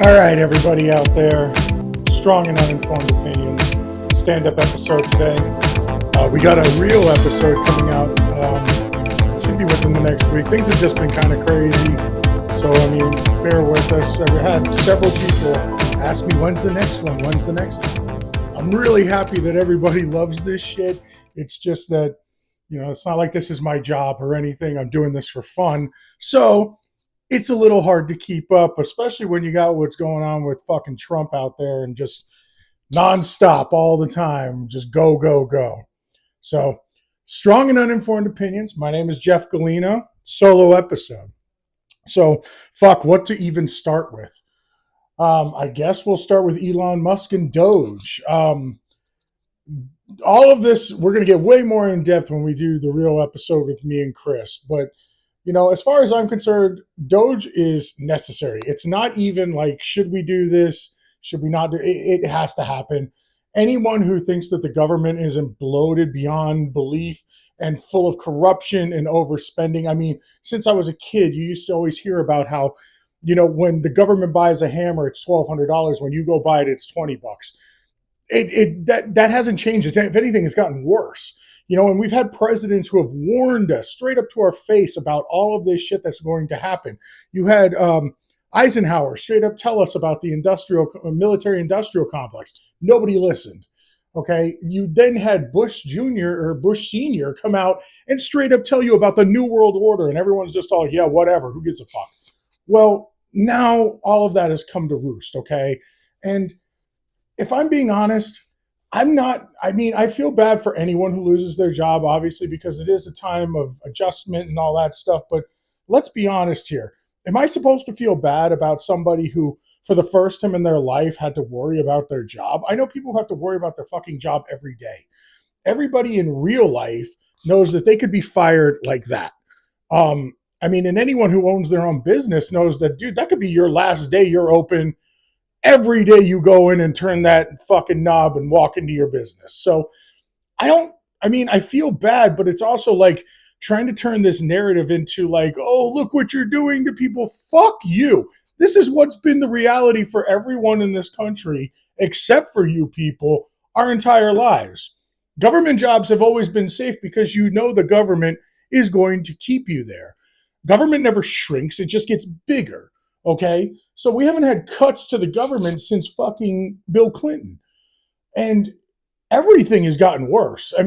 All right, everybody out there, strong and uninformed opinions, stand-up episode today. We got a real episode coming out, should be within the next week. Things have just been kind of crazy, so bear with us. I've had several people ask me, when's the next one? I'm really happy that everybody loves this shit. It's just that, it's not like this is my job or anything. I'm doing this for fun. So it's a little hard to keep up, especially when you got what's going on with fucking Trump out there and just nonstop all the time. Just go, go, go. So, strong and uninformed opinions. My name is Jeff Gulino, solo episode. So, what to even start with? I guess we'll start with Elon Musk and Doge. All of this, we're going to get way more in depth when we do the real episode with me and Chris. But, as far as I'm concerned, Doge is necessary. It's not even like, should we do this? Should we not do it? It has to happen. Anyone who thinks that the government isn't bloated beyond belief and full of corruption and overspending. Since I was a kid, you used to always hear about how, when the government buys a hammer, it's $1,200. When you go buy it, it's $20. That hasn't changed. If anything, it's gotten worse. And we've had presidents who have warned us straight up to our face about all of this shit that's going to happen. You had Eisenhower straight up tell us about the military-industrial complex. Nobody listened. Okay. You then had Bush Jr. or Bush Sr. come out and straight up tell you about the New World Order, and everyone's just all, yeah, whatever. Who gives a fuck? Well, now all of that has come to roost. Okay. And if I'm being honest, I feel bad for anyone who loses their job, obviously, because it is a time of adjustment and all that stuff. But let's be honest here. Am I supposed to feel bad about somebody who, for the first time in their life, had to worry about their job? I know people who have to worry about their fucking job every day. Everybody in real life knows that they could be fired like that. And anyone who owns their own business knows that, dude, that could be your last day you're open. Every day you go in and turn that fucking knob and walk into your business. So I feel bad, but it's also like trying to turn this narrative into like, oh, look what you're doing to people. Fuck you. This is what's been the reality for everyone in this country, except for you people, our entire lives. Government jobs have always been safe because the government is going to keep you there. Government never shrinks. It just gets bigger. Okay, so we haven't had cuts to the government since fucking Bill Clinton. And everything has gotten worse. The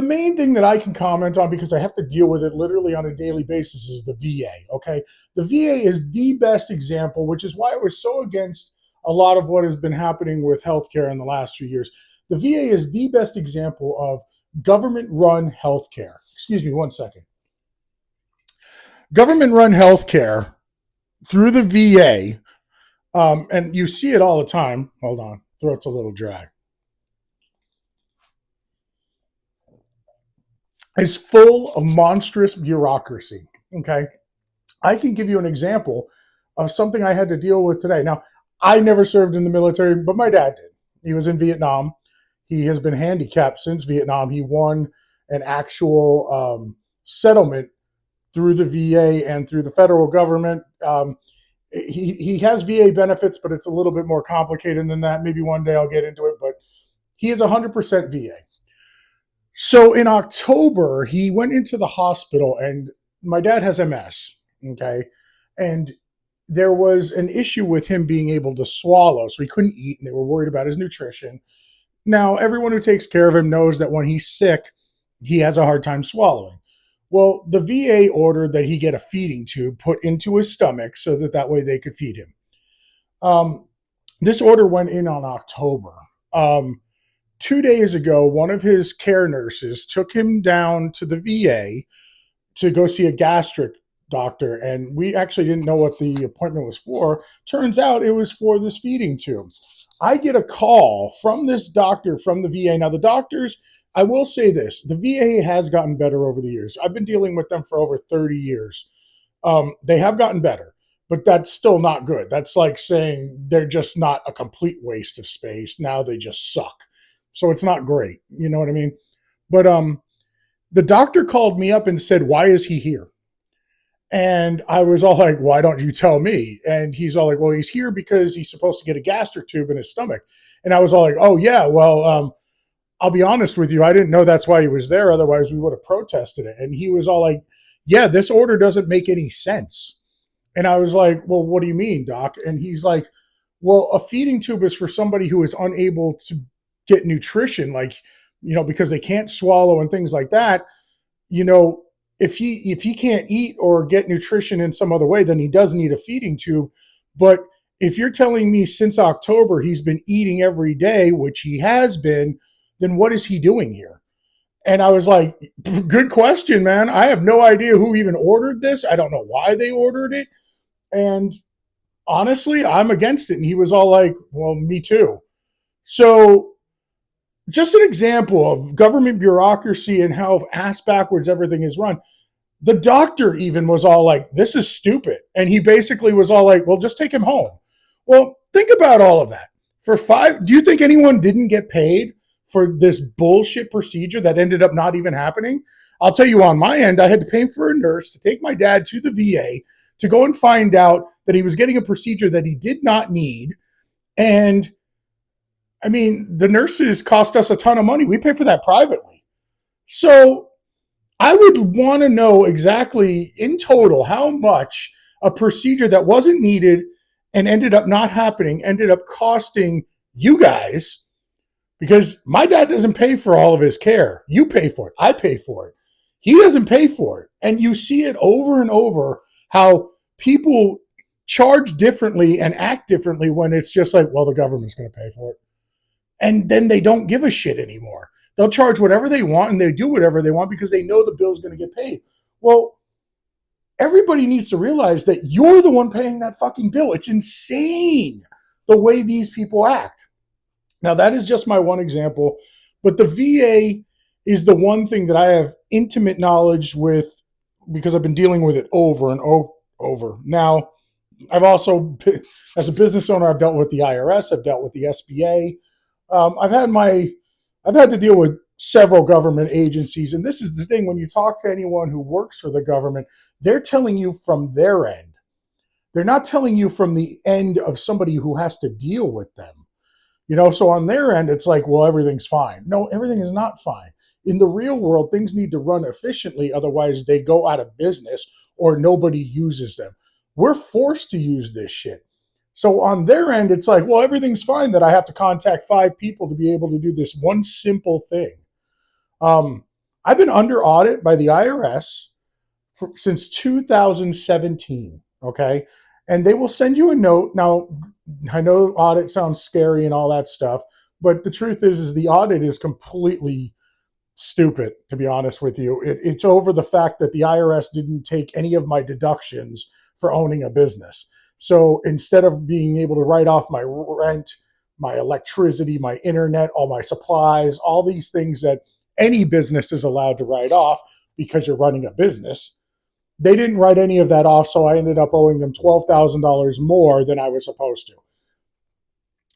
main thing that I can comment on, because I have to deal with it literally on a daily basis, is the VA, okay? The VA is the best example, which is why I was so against a lot of what has been happening with healthcare in the last few years. The VA is the best example of government-run healthcare. Excuse me one second. Government-run healthcare through the VA, and you see it all the time. Hold on, throat's a little dry. Is full of monstrous bureaucracy. Okay, I can give you an example of something I had to deal with today. Now, I never served in the military, but my dad did. He was in Vietnam. He has been handicapped since Vietnam. He won an actual settlement through the VA and through the federal government. He has VA benefits, but it's a little bit more complicated than that. Maybe one day I'll get into it, but he is 100% VA. So in October, he went into the hospital, and my dad has MS, okay? And there was an issue with him being able to swallow, so he couldn't eat, and they were worried about his nutrition. Now, everyone who takes care of him knows that when he's sick, he has a hard time swallowing. Well, the VA ordered that he get a feeding tube put into his stomach so that way they could feed him. This order went in on October. 2 days ago, one of his care nurses took him down to the VA to go see a gastric doctor, and we actually didn't know what the appointment was for. Turns out it was for this feeding tube. I get a call from this doctor from the VA. Now, the doctors, I will say this, the VA has gotten better over the years. I've been dealing with them for over 30 years. They have gotten better, but that's still not good. That's like saying they're just not a complete waste of space. Now they just suck. So it's not great. You know what I mean? But the doctor called me up and said, why is he here? And I was all like, why don't you tell me? And he's all like, well, he's here because he's supposed to get a gastric tube in his stomach. And I was all like, oh, yeah, well, I'll be honest with you. I didn't know that's why he was there. Otherwise, we would have protested it. And he was all like, yeah, this order doesn't make any sense. And I was like, well, what do you mean, doc? And he's like, well, a feeding tube is for somebody who is unable to get nutrition, like, because they can't swallow and things like that. You know, if he can't eat or get nutrition in some other way, then he does need a feeding tube. But if you're telling me since October he's been eating every day, which he has been, then what is he doing here? And I was like, good question, man. I have no idea who even ordered this. I don't know why they ordered it. And honestly, I'm against it. And he was all like, well, me too. So just an example of government bureaucracy and how ass backwards everything is run. The doctor even was all like, this is stupid. And he basically was all like, well, just take him home. Well, think about all of that. Do you think anyone didn't get paid for this bullshit procedure that ended up not even happening? I'll tell you, on my end, I had to pay for a nurse to take my dad to the VA to go and find out that he was getting a procedure that he did not need. And I mean, the nurses cost us a ton of money. We pay for that privately. So I would want to know exactly in total how much a procedure that wasn't needed and ended up not happening ended up costing you guys, because my dad doesn't pay for all of his care. You pay for it. I pay for it. He doesn't pay for it. And you see it over and over how people charge differently and act differently when it's just like, well, the government's going to pay for it. And then they don't give a shit anymore. They'll charge whatever they want and they do whatever they want because they know the bill's going to get paid. Well, everybody needs to realize that you're the one paying that fucking bill. It's insane the way these people act. Now, that is just my one example, but the VA is the one thing that I have intimate knowledge with because I've been dealing with it over and over. Now, I've also, as a business owner, I've dealt with the IRS, I've dealt with the SBA. I've had to deal with several government agencies, and this is the thing: when you talk to anyone who works for the government, they're telling you from their end. They're not telling you from the end of somebody who has to deal with them. So on their end, it's like, well, everything's fine. No, everything is not fine. In the real world, things need to run efficiently, otherwise they go out of business or nobody uses them. We're forced to use this shit. So on their end, it's like, well, everything's fine that I have to contact 5 people to be able to do this one simple thing. I've been under audit by the IRS since 2017, okay? And they will send you a note. Now, I know audit sounds scary and all that stuff, but the truth is the audit is completely stupid, to be honest with you. It's over the fact that the IRS didn't take any of my deductions for owning a business. So instead of being able to write off my rent, my electricity, my internet, all my supplies, all these things that any business is allowed to write off because you're running a business, they didn't write any of that off. So I ended up owing them $12,000 more than I was supposed to.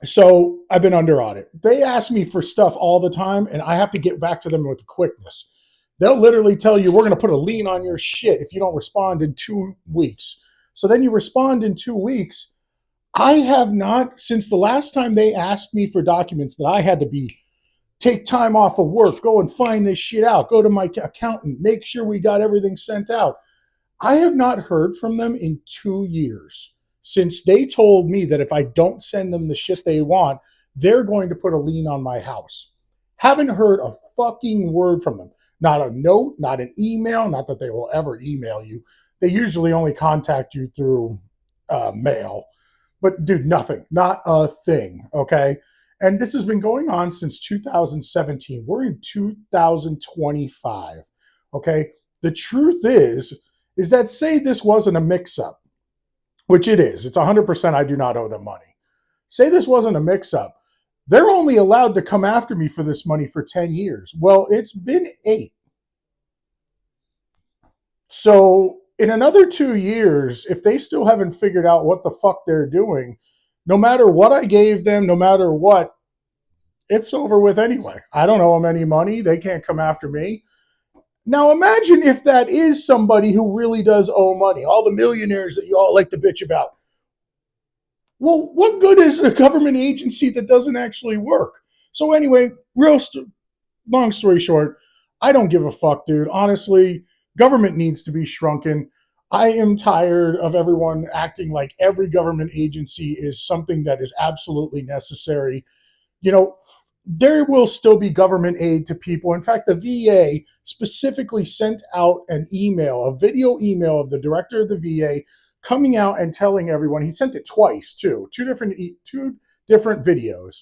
So I've been under audit. They ask me for stuff all the time, and I have to get back to them with quickness. They'll literally tell you, we're going to put a lien on your shit if you don't respond in 2 weeks. So then you respond in 2 weeks. I have not, since the last time they asked me for documents that I had to take time off of work, go and find this shit out, go to my accountant, make sure we got everything sent out. I have not heard from them in 2 years since they told me that if I don't send them the shit they want, they're going to put a lien on my house. Haven't heard a fucking word from them. Not a note, not an email, not that they will ever email you. They usually only contact you through mail. But dude, nothing, not a thing, okay? And this has been going on since 2017. We're in 2025, okay? The truth is that say this wasn't a mix-up, which it is. It's 100% I do not owe them money. Say this wasn't a mix-up. They're only allowed to come after me for this money for 10 years. Well, it's been 8. So in another 2 years, if they still haven't figured out what the fuck they're doing, no matter what I gave them, no matter what, it's over with anyway. I don't owe them any money. They can't come after me. Now imagine if that is somebody who really does owe money, all the millionaires that you all like to bitch about. Well, what good is a government agency that doesn't actually work? So anyway, long story short, I don't give a fuck, dude. Honestly, government needs to be shrunken. I am tired of everyone acting like every government agency is something that is absolutely necessary. You know, there will still be government aid to people. In fact, the VA specifically sent out an email, a video email of the director of the VA coming out and telling everyone. He sent it twice too, two different videos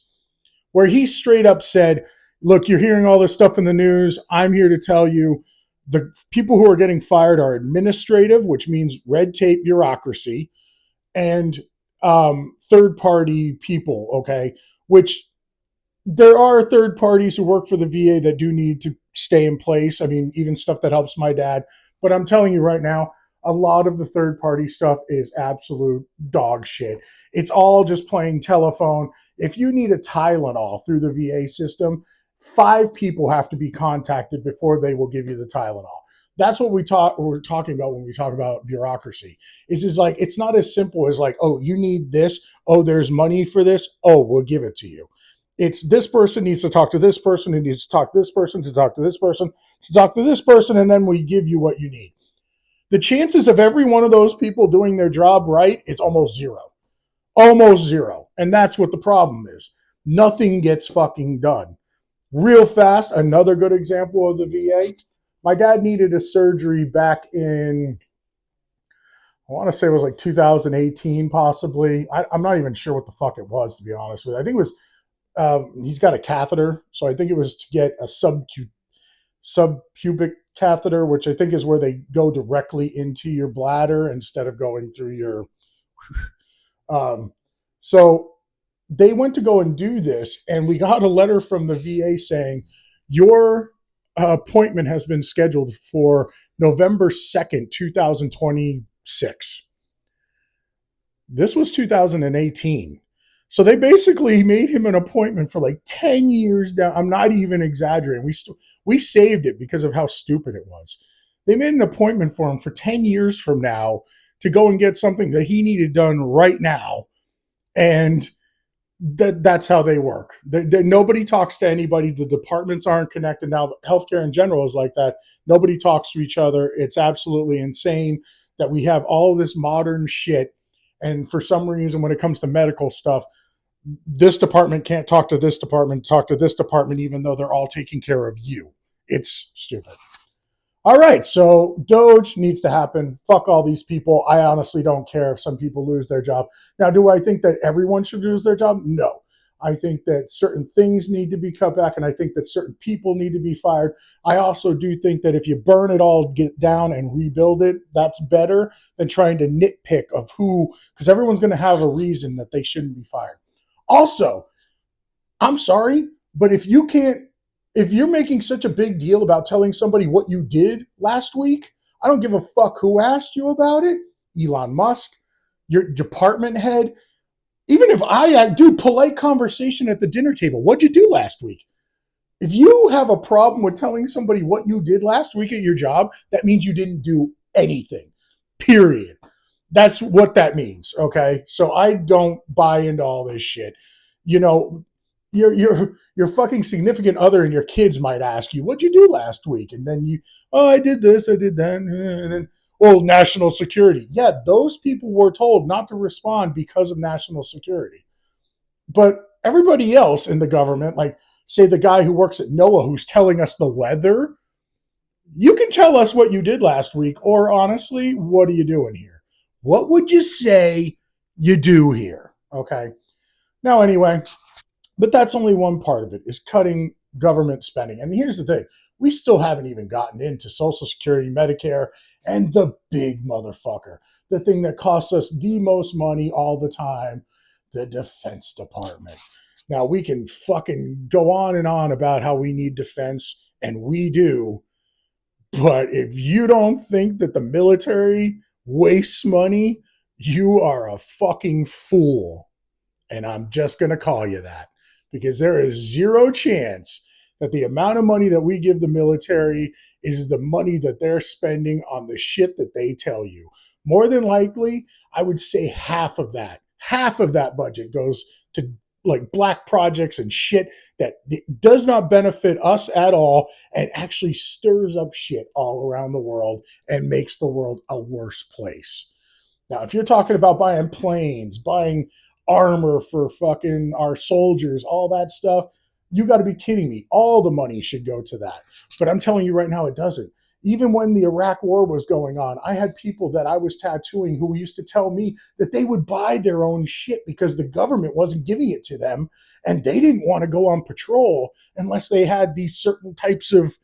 where he straight up said, "Look, you're hearing all this stuff in the news. I'm here to tell you the people who are getting fired are administrative, which means red tape bureaucracy, and third party people, okay, which there are third parties who work for the VA that do need to stay in place. I mean, even stuff that helps my dad. But I'm telling you right now, a lot of the third party stuff is absolute dog shit. It's all just playing telephone. If you need a Tylenol through the VA system, 5 people have to be contacted before they will give you the Tylenol. That's what we're talking about when we talk about bureaucracy. Is like it's not as simple as like, oh, you need this, oh, there's money for this, oh, we'll give it to you. It's this person needs to talk to this person, who needs to talk to this person, to talk to this person, to talk to this person, and then we give you what you need. The chances of every one of those people doing their job right is almost zero. Almost zero. And that's what the problem is. Nothing gets fucking done. Real fast, another good example of the VA. My dad needed a surgery back in, I want to say it was like 2018, possibly. I'm not even sure what the fuck it was, to be honest with you. I think it was he's got a catheter, so I think it was to get a subpubic catheter, which I think is where they go directly into your bladder instead of going through your. Um, so they went to go and do this, and we got a letter from the VA saying your appointment has been scheduled for November 2nd, 2026. This was 2018. So they basically made him an appointment for like 10 years down. I'm not even exaggerating. We saved it because of how stupid it was. They made an appointment for him for 10 years from now to go and get something that he needed done right now. And that's how they work. Nobody talks to anybody. The departments aren't connected. Now, healthcare in general is like that. Nobody talks to each other. It's absolutely insane that we have all this modern shit. And for some reason, when it comes to medical stuff, this department can't talk to this department, even though they're all taking care of you. It's stupid. All right, so Doge needs to happen. Fuck all these people. I honestly don't care if some people lose their job. Now, do I think that everyone should lose their job? No. I think that certain things need to be cut back, and I think that certain people need to be fired. I also do think that if you burn it all, get down and rebuild it, that's better than trying to nitpick of who, because everyone's going to have a reason that they shouldn't be fired. Also, I'm sorry, but if you're making such a big deal about telling somebody what you did last week, I don't give a fuck who asked you about it. Elon Musk, your department head. Even if I do polite conversation at the dinner table, what'd you do last week? If you have a problem with telling somebody what you did last week at your job, that means you didn't do anything. Period. That's what that means. Okay. So I don't buy into all this shit. You know, your fucking significant other and your kids might ask you, "What'd you do last week?" And then "Oh, I did this, I did that," and then, "Well, national security." Yeah, those people were told not to respond because of national security. But everybody else in the government, like say the guy who works at NOAA who's telling us the weather, you can tell us what you did last week, or honestly, what are you doing here? What would you say you do here? Okay. Now, anyway, but that's only one part of it, is cutting government spending. And here's the thing. We still haven't even gotten into Social Security, Medicare, and the big motherfucker, the thing that costs us the most money all the time, the Defense Department. Now, we can fucking go on about how we need defense, and we do. But if you don't think that the military wastes money, you are a fucking fool. And I'm just going to call you that, because there is zero chance that the amount of money that we give the military is the money that they're spending on the shit that they tell you. More than likely, I would say half of that budget goes to like black projects and shit that does not benefit us at all and actually stirs up shit all around the world and makes the world a worse place. Now, if you're talking about buying planes, buying armor for fucking our soldiers, all that stuff, you got to be kidding me. All the money should go to that. But I'm telling you right now, it doesn't. Even when the Iraq war was going on, I had people that I was tattooing who used to tell me that they would buy their own shit because the government wasn't giving it to them and they didn't want to go on patrol unless they had these certain types of,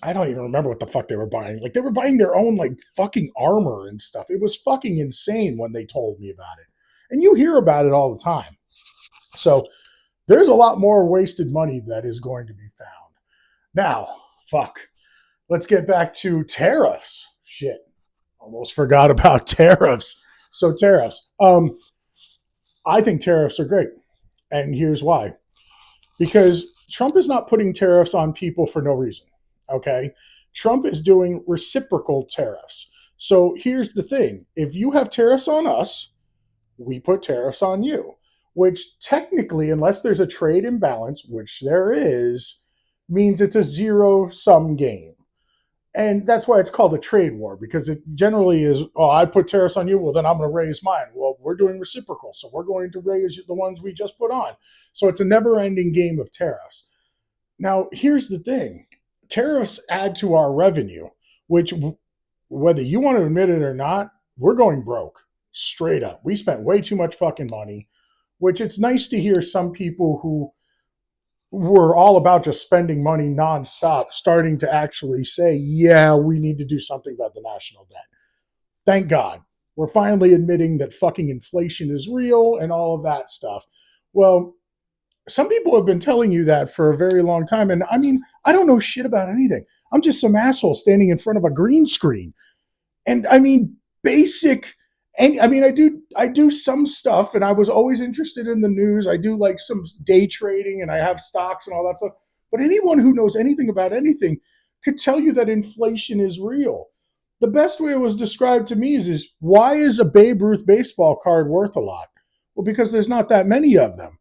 I don't even remember what the fuck they were buying. Like they were buying their own like fucking armor and stuff. It was fucking insane when they told me about it. And you hear about it all the time. So there's a lot more wasted money that is going to be found. Now, fuck. Let's get back to tariffs. Shit. Almost forgot about tariffs. So tariffs. I think tariffs are great. And here's why. Because Trump is not putting tariffs on people for no reason. Okay? Trump is doing reciprocal tariffs. So here's the thing. If you have tariffs on us, we put tariffs on you, which technically, unless there's a trade imbalance, which there is, means it's a zero-sum game. And that's why it's called a trade war, because it generally is, oh, I put tariffs on you, well, then I'm going to raise mine. Well, we're doing reciprocal, so we're going to raise the ones we just put on. So it's a never-ending game of tariffs. Now, here's the thing. Tariffs add to our revenue, which, whether you want to admit it or not, we're going broke. Straight up. We spent way too much fucking money, which it's nice to hear some people who were all about just spending money nonstop starting to actually say, yeah, we need to do something about the national debt. Thank God. We're finally admitting that fucking inflation is real and all of that stuff. Well, some people have been telling you that for a very long time. And I mean, I don't know shit about anything. I'm just some asshole standing in front of a green screen. And I mean, basic. And I mean, I do some stuff, and I was always interested in the news. I do like some day trading, and I have stocks and all that stuff. But anyone who knows anything about anything could tell you that inflation is real. The best way it was described to me is why is a Babe Ruth baseball card worth a lot? Well, because there's not that many of them.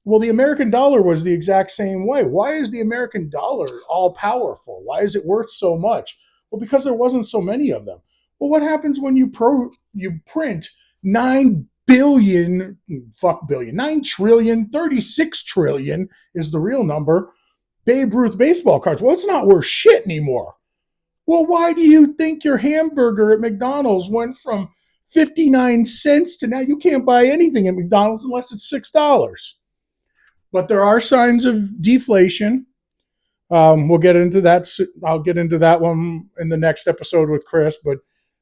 Well, the American dollar was the exact same way. Why is the American dollar all powerful? Why is it worth so much? Well, because there wasn't so many of them. Well, what happens when you print 9 billion, fuck billion, 9 trillion, 36 trillion is the real number, Babe Ruth baseball cards? Well, it's not worth shit anymore. Well, why do you think your hamburger at McDonald's went from 59 cents to now you can't buy anything at McDonald's unless it's $6? But there are signs of deflation. We'll get into that. I'll get into that one in the next episode with Chris. But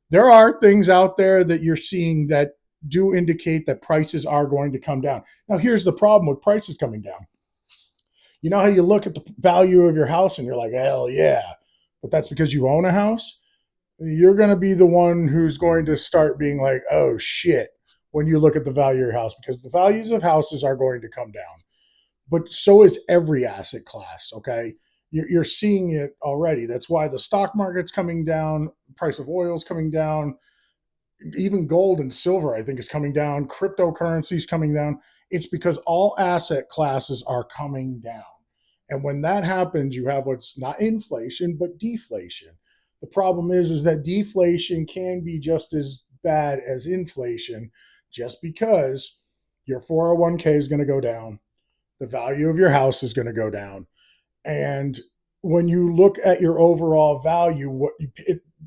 there are things out there that you're seeing that do indicate that prices are going to come down. Now, here's the problem with prices coming down. You know how you look at the value of your house and you're like, hell yeah. But that's because you own a house. You're going to be the one who's going to start being like, oh shit, when you look at the value of your house, because the values of houses are going to come down. But so is every asset class, okay? You're seeing it already. That's why the stock market's coming down, price of oil is coming down, even gold and silver, I think, is coming down, cryptocurrency is coming down. It's because all asset classes are coming down. And when that happens, you have what's not inflation, but deflation. The problem is that deflation can be just as bad as inflation just because your 401k is going to go down. The value of your house is going to go down. And when you look at your overall value,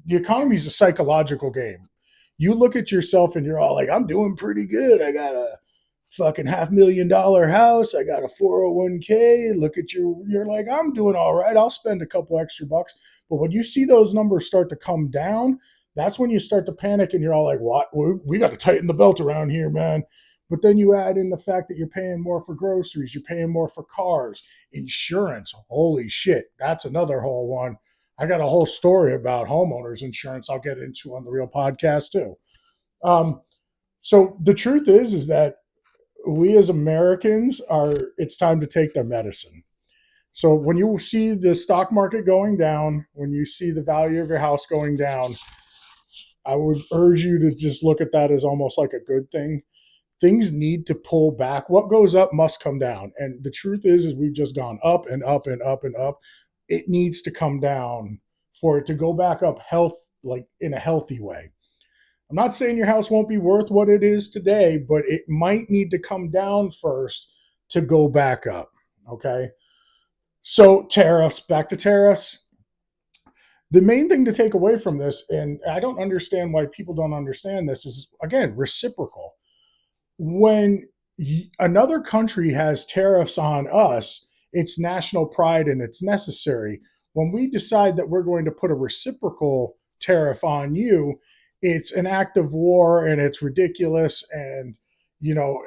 the economy is a psychological game. You look at yourself and you're all like, I'm doing pretty good. I got a fucking $500,000 house. I got a 401k. Look at you're like, I'm doing all right. I'll spend a couple extra bucks. But when you see those numbers start to come down, that's when you start to panic and you're all like, what? We got to tighten the belt around here, man. But then you add in the fact that you're paying more for groceries, you're paying more for cars, insurance. Holy shit, that's another whole one. I got a whole story about homeowners insurance I'll get into on the Real Podcast too. So the truth is that we as Americans it's time to take their medicine. So when you see the stock market going down, when you see the value of your house going down, I would urge you to just look at that as almost like a good thing. Things need to pull back. What goes up must come down. And the truth is we've just gone up and up and up and up. It needs to come down for it to go back up like in a healthy way. I'm not saying your house won't be worth what it is today, but it might need to come down first to go back up. Okay. So tariffs, back to tariffs. The main thing to take away from this, and I don't understand why people don't understand this, is again reciprocal. When another country has tariffs on us, it's national pride and it's necessary. When we decide that we're going to put a reciprocal tariff on you, it's an act of war and it's ridiculous. And, you know,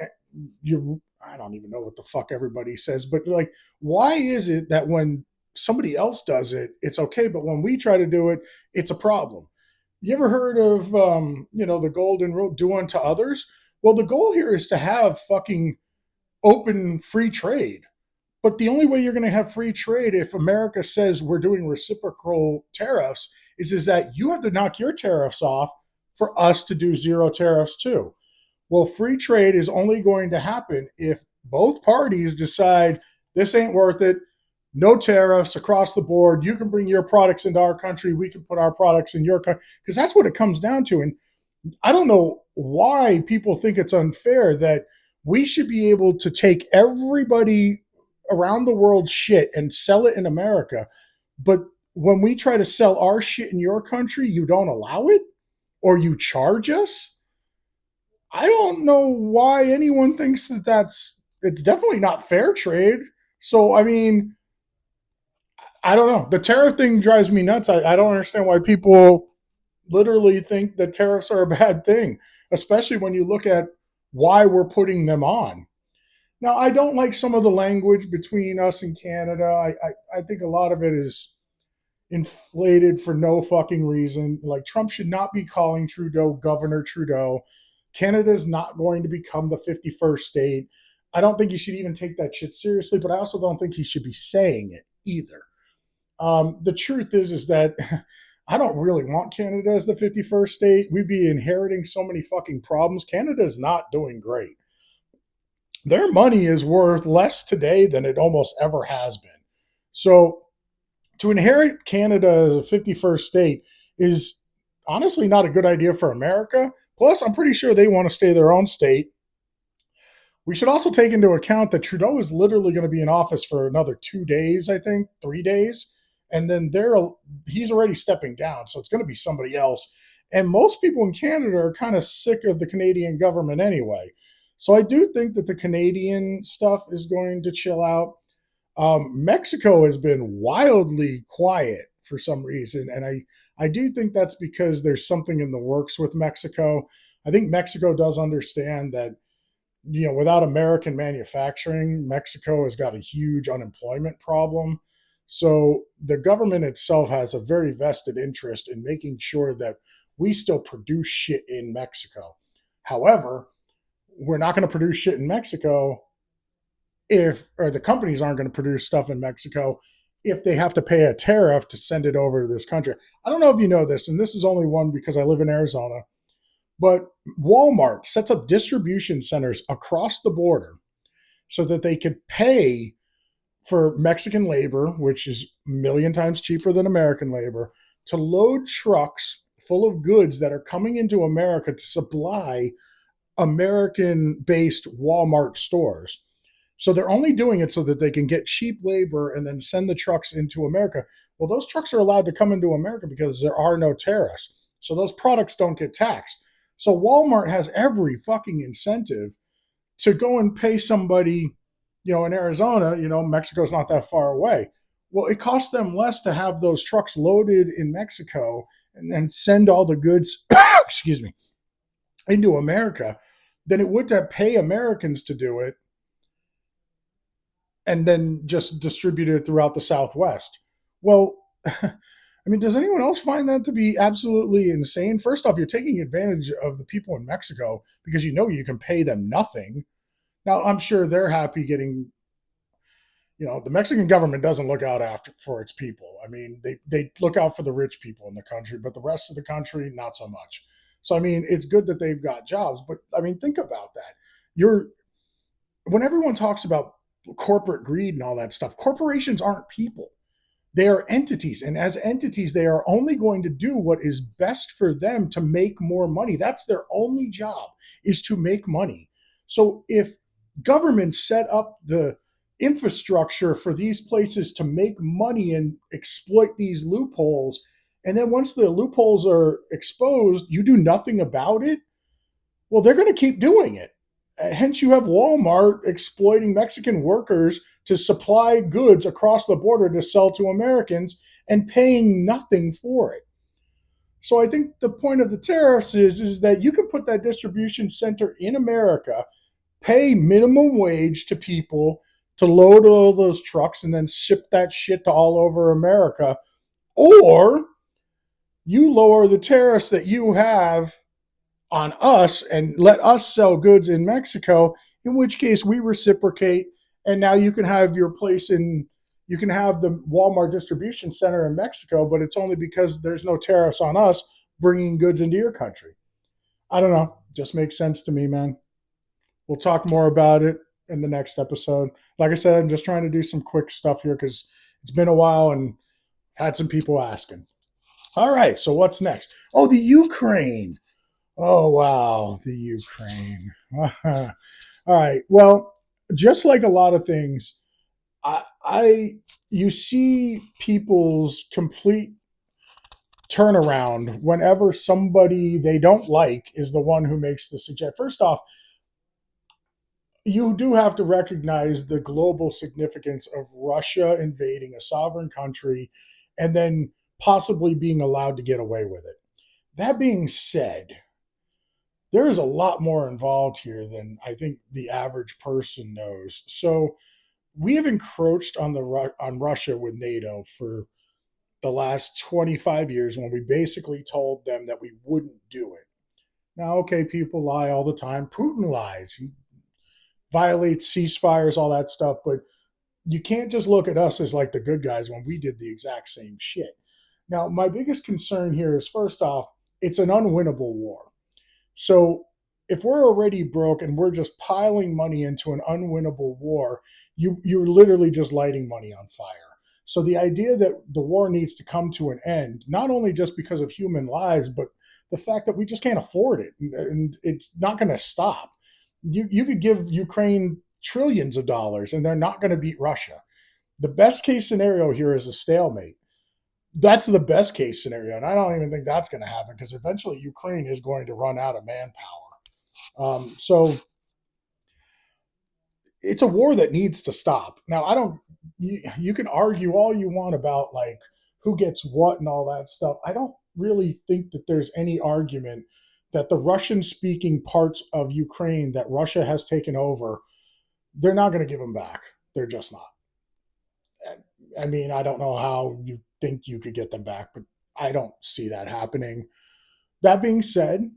you, I don't even know what the fuck everybody says, but like, why is it that when somebody else does it, it's okay, but when we try to do it, it's a problem? You ever heard of, the golden rule, do unto others? Well, the goal here is to have fucking open free trade. But the only way you're going to have free trade if America says we're doing reciprocal tariffs is that you have to knock your tariffs off for us to do zero tariffs too. Well, free trade is only going to happen if both parties decide this ain't worth it. No tariffs across the board. You can bring your products into our country. We can put our products in your country. Because that's what it comes down to. And I don't know why people think it's unfair that we should be able to take everybody around the world shit and sell it in America. But when we try to sell our shit in your country, you don't allow it or you charge us. I don't know why anyone thinks that it's definitely not fair trade. So, I mean, I don't know. The tariff thing drives me nuts. I don't understand why people literally think that tariffs are a bad thing, especially when you look at why we're putting them on. Now, I don't like some of the language between us and Canada. I think a lot of it is inflated for no fucking reason. Like, Trump should not be calling Trudeau Governor Trudeau. Canada is not going to become the 51st state. I don't think you should even take that shit seriously, but I also don't think he should be saying it either. The truth is that I don't really want Canada as the 51st state. We'd be inheriting so many fucking problems. Canada is not doing great. Their money is worth less today than it almost ever has been. So to inherit Canada as a 51st state is honestly not a good idea for America. Plus, I'm pretty sure they want to stay their own state. We should also take into account that Trudeau is literally going to be in office for another 2 days, I think, 3 days. And then he's already stepping down. So it's going to be somebody else. And most people in Canada are kind of sick of the Canadian government anyway. So I do think that the Canadian stuff is going to chill out. Mexico has been wildly quiet for some reason. And I do think that's because there's something in the works with Mexico. I think Mexico does understand that without American manufacturing, Mexico has got a huge unemployment problem. So the government itself has a very vested interest in making sure that we still produce shit in Mexico. However, we're not going to produce shit in Mexico or the companies aren't going to produce stuff in Mexico if they have to pay a tariff to send it over to this country. I don't know if you know this, and this is only one because I live in Arizona. But Walmart sets up distribution centers across the border so that they could pay for Mexican labor, which is a million times cheaper than American labor, to load trucks full of goods that are coming into America to supply American based Walmart stores. So they're only doing it so that they can get cheap labor and then send the trucks into America. Well, those trucks are allowed to come into America because there are no tariffs. So those products don't get taxed. So Walmart has every fucking incentive to go and pay somebody, in Arizona, Mexico's not that far away. Well, it costs them less to have those trucks loaded in Mexico and then send all the goods, excuse me, into America than it would to pay Americans to do it and then just distribute it throughout the Southwest. Well, I mean, does anyone else find that to be absolutely insane? First off, you're taking advantage of the people in Mexico because you can pay them nothing. Now, I'm sure they're happy getting The Mexican government doesn't look out after for its people. I mean, they look out for the rich people in the country, but the rest of the country, not so much. So I mean, it's good that they've got jobs, but I mean, think about that. You're When everyone talks about corporate greed and all that stuff, corporations aren't people. They are entities. And as entities, they are only going to do what is best for them to make more money. That's their only job, is to make money. So if governments set up the infrastructure for these places to make money and exploit these loopholes, and then once the loopholes are exposed, you do nothing about it, well, they're going to keep doing it. Hence, you have Walmart exploiting Mexican workers to supply goods across the border to sell to Americans and paying nothing for it. So I think the point of the tariffs is that you can put that distribution center in America, pay minimum wage to people to load all those trucks and then ship that shit to all over America, or you lower the tariffs that you have on us and let us sell goods in Mexico, in which case we reciprocate. And now you can have your place you can have the Walmart distribution center in Mexico, but it's only because there's no tariffs on us bringing goods into your country. I don't know. Just makes sense to me, man. We'll talk more about it in the next episode. Like I said, I'm just trying to do some quick stuff here because it's been a while and had some people asking. All right. So what's next? Oh, the Ukraine. Oh, wow, the Ukraine. All right. Well, just like a lot of things, I you see people's complete turnaround whenever somebody they don't like is the one who makes the suggestion. First off, you do have to recognize the global significance of Russia invading a sovereign country and then possibly being allowed to get away with it. That being said, there is a lot more involved here than I think the average person knows. So we have encroached on on Russia with NATO for the last 25 years when we basically told them that we wouldn't do it. Now, okay, people lie all the time. Putin lies. He violates ceasefires, all that stuff. But you can't just look at us as like the good guys when we did the exact same shit. Now, my biggest concern here is first off, it's an unwinnable war. So if we're already broke and we're just piling money into an unwinnable war, you're literally just lighting money on fire. So the idea that the war needs to come to an end, not only just because of human lives, but the fact that we just can't afford it and it's not going to stop. You could give Ukraine trillions of dollars and they're not going to beat Russia. The best case scenario here is a stalemate. That's the best case scenario. And I don't even think that's going to happen because eventually Ukraine is going to run out of manpower. So it's a war that needs to stop. Now, I don't, you can argue all you want about like who gets what and all that stuff. I don't really think that there's any argument that the Russian speaking parts of Ukraine that Russia has taken over, they're not going to give them back. They're just not. I mean, I don't know how you think you could get them back, but I don't see that happening. That being said,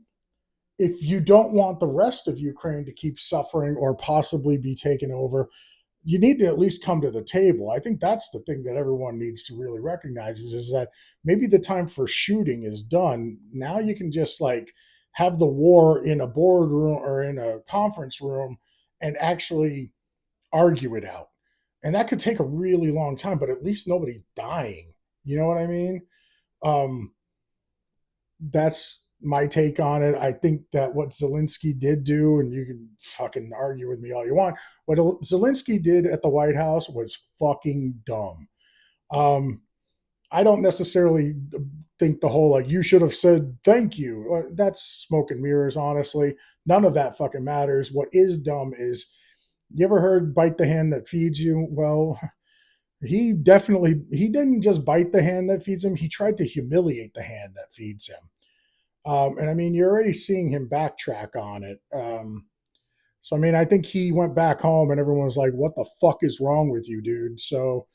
if you don't want the rest of Ukraine to keep suffering or possibly be taken over, you need to at least come to the table. I think that's the thing that everyone needs to really recognize is that maybe the time for shooting is done. Now you can just like have the war in a boardroom or in a conference room and actually argue it out. And that could take a really long time, but at least nobody's dying. You know what I mean? Um, that's my take on it. I think that what Zelensky did do, and you can fucking argue with me all you want, what Zelensky did at the White House was fucking dumb. Um, I don't necessarily think the whole like you should have said thank you. That's smoke and mirrors, honestly. None of that fucking matters. What is dumb is you ever heard bite the hand that feeds you? Well, he didn't just bite the hand that feeds him, he tried to humiliate the hand that feeds him. And I mean, you're already seeing him backtrack on it. So, I mean, I think he went back home and everyone was like, what the fuck is wrong with you, dude? So,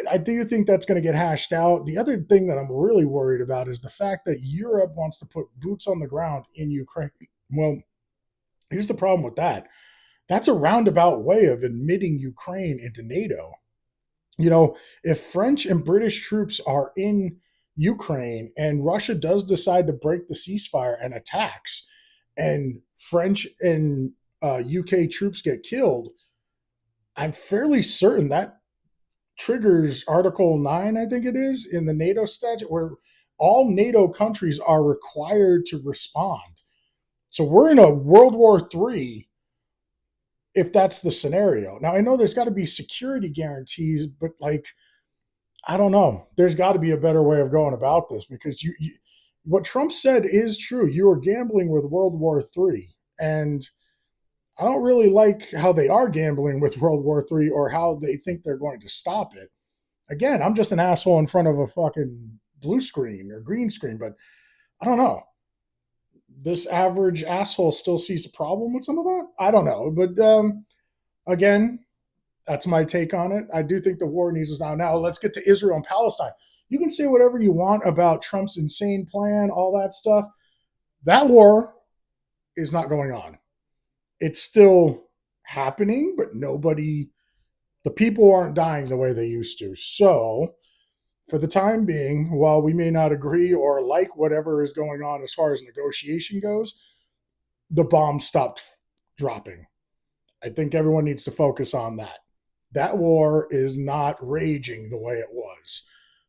I do think that's going to get hashed out. The other thing that I'm really worried about is the fact that Europe wants to put boots on the ground in Ukraine. Well, here's the problem with that. That's a roundabout way of admitting Ukraine into NATO. You know, if French and British troops are in Ukraine and Russia does decide to break the ceasefire and attacks, and French and UK troops get killed, I'm fairly certain that triggers Article 9, I think it is, in the NATO statute, where all NATO countries are required to respond. So we're in a World War III if that's the scenario. Now, I know there's got to be security guarantees, but like, I don't know. There's got to be a better way of going about this because what Trump said is true. You are gambling with World War III. And I don't really like how they are gambling with World War III or how they think they're going to stop it. Again, I'm just an asshole in front of a fucking blue screen or green screen, but I don't know. This average asshole still sees a problem with some of that. I don't know, but again, that's my take on it. I do think the war needs to stop. Now, let's get to Israel and Palestine. You can say whatever you want about Trump's insane plan, all that stuff. That war is not going on. It's still happening, but the people aren't dying the way they used to. So, for the time being, while we may not agree or like whatever is going on as far as negotiation goes, the bomb stopped dropping. I think everyone needs to focus on that. That war is not raging the way it was.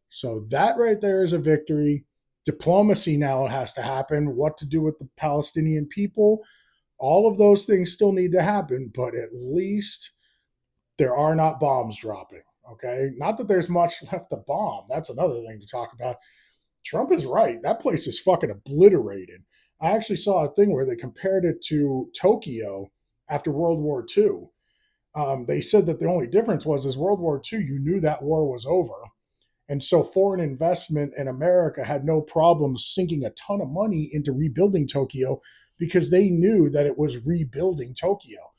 So that right there is a victory. Diplomacy now has to happen. What to do with the Palestinian people, all of those things still need to happen, but at least there are not bombs dropping. Okay. Not that there's much left to bomb. That's another thing to talk about. Trump is right. That place is fucking obliterated. I actually saw a thing where they compared it to Tokyo after World War II. They said that the only difference was is World War II, you knew that war was over. And so foreign investment in America had no problem sinking a ton of money into rebuilding Tokyo because they knew that it was rebuilding Tokyo.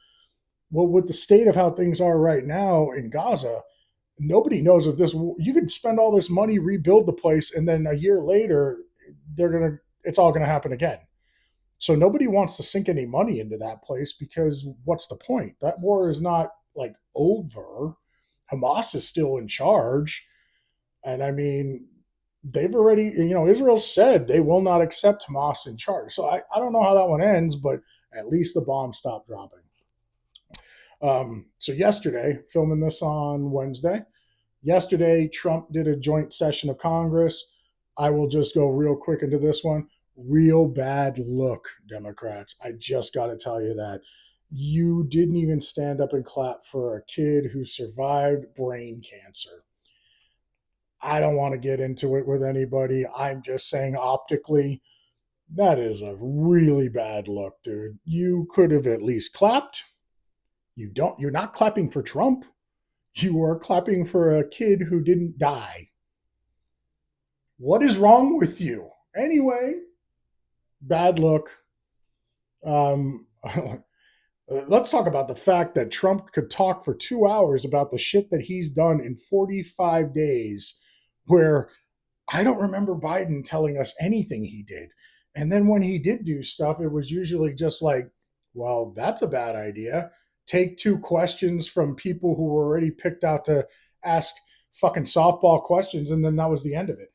Well, with the state of how things are right now in Gaza, nobody knows if this, you could spend all this money, rebuild the place, and then a year later, it's all going to happen again. So nobody wants to sink any money into that place because what's the point? That war is not like over. Hamas is still in charge. And I mean, they've already, Israel said they will not accept Hamas in charge. So I don't know how that one ends, but at least the bomb stopped dropping. So yesterday, filming this on Wednesday, yesterday, Trump did a joint session of Congress. I will just go real quick into this one. Real bad look, Democrats. I just got to tell you that. You didn't even stand up and clap for a kid who survived brain cancer. I don't want to get into it with anybody. I'm just saying optically, that is a really bad look, dude. You could have at least clapped. You're not clapping for Trump. You are clapping for a kid who didn't die. What is wrong with you? Anyway, bad look. Um, let's talk about the fact that Trump could talk for 2 hours about the shit that he's done in 45 days, where I don't remember Biden telling us anything he did. And then when he did do stuff, it was usually just like, well, that's a bad idea. Take two questions from people who were already picked out to ask fucking softball questions, and then that was the end of it.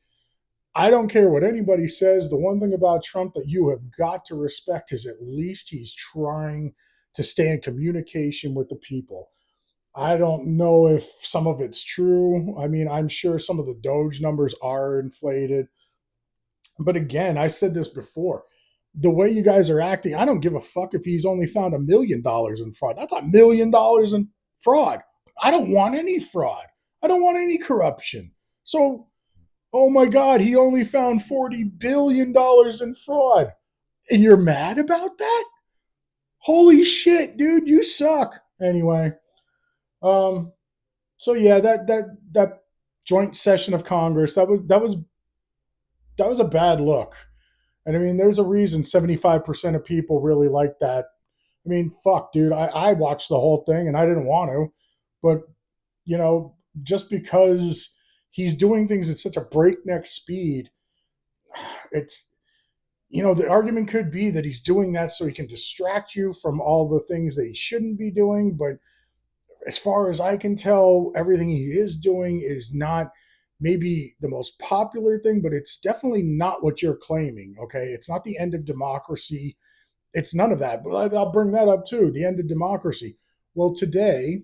I don't care what anybody says. The one thing about Trump that you have got to respect is at least he's trying to stay in communication with the people. I don't know if some of it's true. I mean, I'm sure some of the Doge numbers are inflated. But again, I said this before. The way you guys are acting, I don't give a fuck if he's only found $1 million in fraud. That's $1 million in fraud. I don't want any fraud. I don't want any corruption. So, oh my God, he only found $40 billion in fraud. And you're mad about that? Holy shit, dude, you suck. Anyway, um, so yeah, that joint session of Congress, that was a bad look. And I mean, there's a reason 75% of people really like that. I mean, fuck, dude. I watched the whole thing and I didn't want to, but just because he's doing things at such a breakneck speed, it's The argument could be that he's doing that so he can distract you from all the things that he shouldn't be doing. But as far as I can tell, everything he is doing is not maybe the most popular thing, but it's definitely not what you're claiming. Okay. It's not the end of democracy. It's none of that. But I'll bring that up too, the end of democracy. Well, today,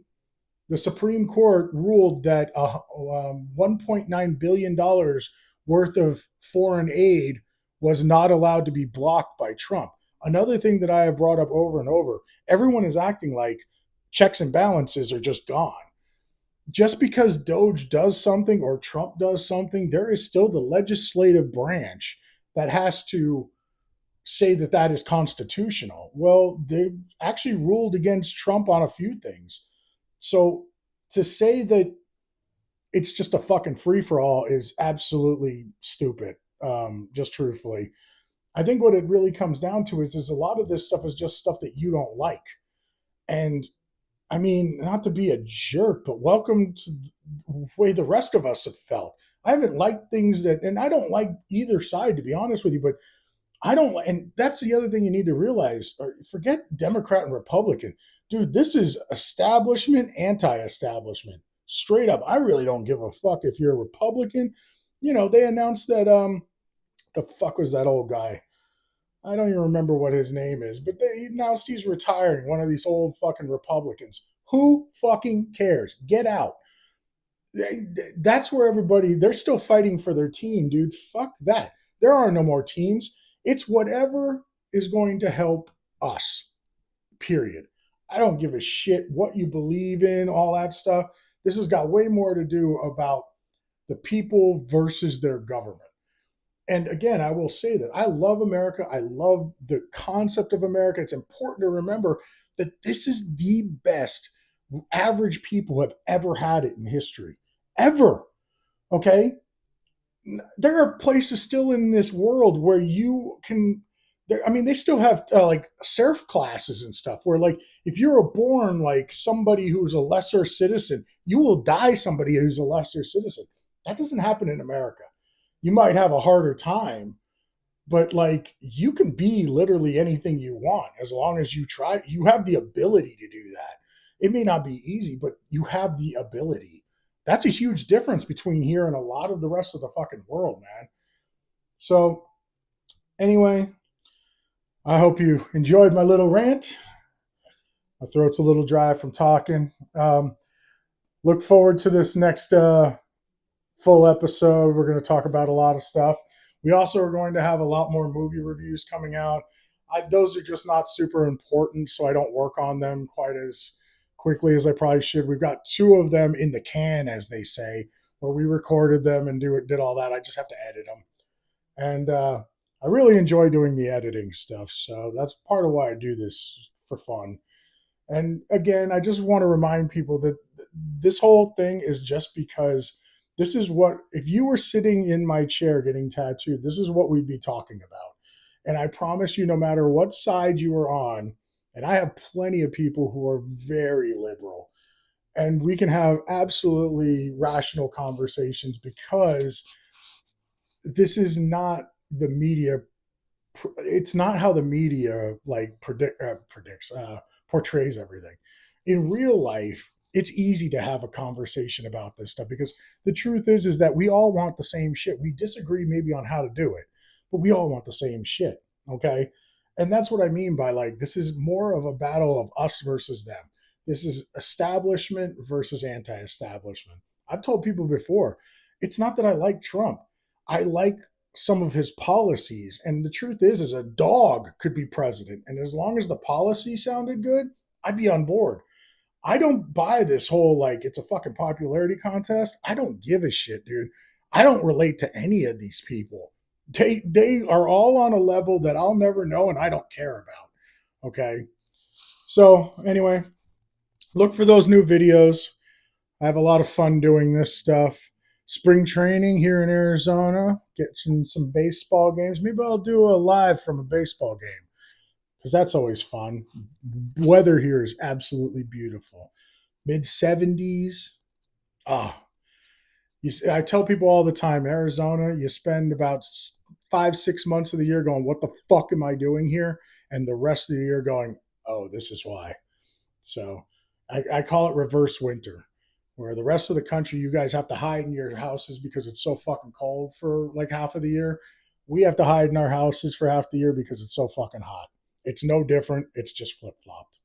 the Supreme Court ruled that $1.9 billion worth of foreign aid was not allowed to be blocked by Trump. Another thing that I have brought up over and over, everyone is acting like checks and balances are just gone. Just because Doge does something or Trump does something, there is still the legislative branch that has to say that that is constitutional. Well, they've actually ruled against Trump on a few things. So to say that it's just a fucking free for all is absolutely stupid. Just truthfully, I think what it really comes down to is a lot of this stuff is just stuff that you don't like. And I mean, not to be a jerk, but welcome to the way the rest of us have felt. I haven't liked things that, and I don't like either side, to be honest with you, but I don't, and that's the other thing you need to realize. Forget Democrat and Republican, dude. This is establishment, anti-establishment, straight up. I really don't give a fuck if you're a Republican. They announced that the fuck was that old guy? I don't even remember what his name is, but they announced he's retiring. One of these old fucking Republicans. Who fucking cares? Get out. That's where everybody, they're still fighting for their team, dude. Fuck that. There are no more teams. It's whatever is going to help us, period. I don't give a shit what you believe in, all that stuff. This has got way more to do about the people versus their government. And again, I will say that I love America. I love the concept of America. It's important to remember that this is the best average people have ever had it in history. Ever. Okay? There are places still in this world where you can. I mean, they still have like serf classes and stuff where, like, if you're born like somebody who's a lesser citizen, you will die somebody who's a lesser citizen. That doesn't happen in America. You might have a harder time, but like you can be literally anything you want as long as you try. You have the ability to do that. It may not be easy, but you have the ability. That's a huge difference between here and a lot of the rest of the fucking world, man. So, anyway, I hope you enjoyed my little rant. My throat's a little dry from talking. Look forward to this next full episode. We're going to talk about a lot of stuff. We also are going to have a lot more movie reviews coming out. Those are just not super important, so I don't work on them quite as quickly as I probably should. We've got two of them in the can, as they say, where we recorded them and did all that. I just have to edit them. And I really enjoy doing the editing stuff, so that's part of why I do this, for fun. And again, I just want to remind people that this whole thing is just because this is what, if you were sitting in my chair getting tattooed, this is what we'd be talking about. And I promise you, no matter what side you are on, and I have plenty of people who are very liberal, and we can have absolutely rational conversations because this is not the media. It's not how the media like portrays everything. In real life, it's easy to have a conversation about this stuff because the truth is that we all want the same shit. We disagree maybe on how to do it, but we all want the same shit. Okay. And that's what I mean by, like, this is more of a battle of us versus them. This is establishment versus anti establishment. I've told people before, it's not that I like Trump. I like some of his policies. And the truth is a dog could be president. And as long as the policy sounded good, I'd be on board. I don't buy this whole like it's a fucking popularity contest. I don't give a shit, dude. I don't relate to any of these people. They are all on a level that I'll never know and I don't care about. Okay. So anyway, look for those new videos. I have a lot of fun doing this stuff. Spring training here in Arizona, getting some baseball games. Maybe I'll do a live from a baseball game because that's always fun. Weather here is absolutely beautiful. Mid 70s. Ah, I tell people all the time, Arizona, you spend about 5, 6 months of the year going, what the fuck am I doing here? And the rest of the year going, oh, this is why. So I call it reverse winter, where the rest of the country, you guys have to hide in your houses because it's so fucking cold for like half of the year. We have to hide in our houses for half the year because it's so fucking hot. It's no different. It's just flip flopped.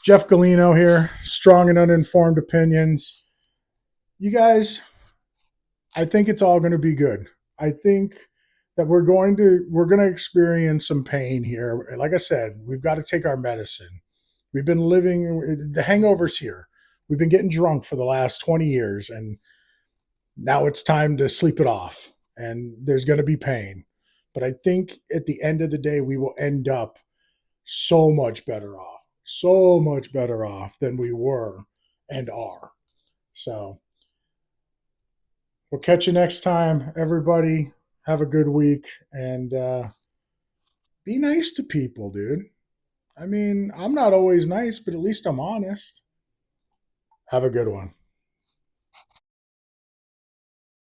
Jeff Gulino here, strong and uninformed opinions. You guys, I think it's all going to be good. I think that we're going to experience some pain here. Like I said, we've got to take our medicine. We've been living the hangovers here. We've been getting drunk for the last 20 years and now it's time to sleep it off. And there's going to be pain. But I think at the end of the day we will end up so much better off. So much better off than we were and are. So, we'll catch you next time, everybody. Have a good week and be nice to people, dude. I mean, I'm not always nice, but at least I'm honest. Have a good one.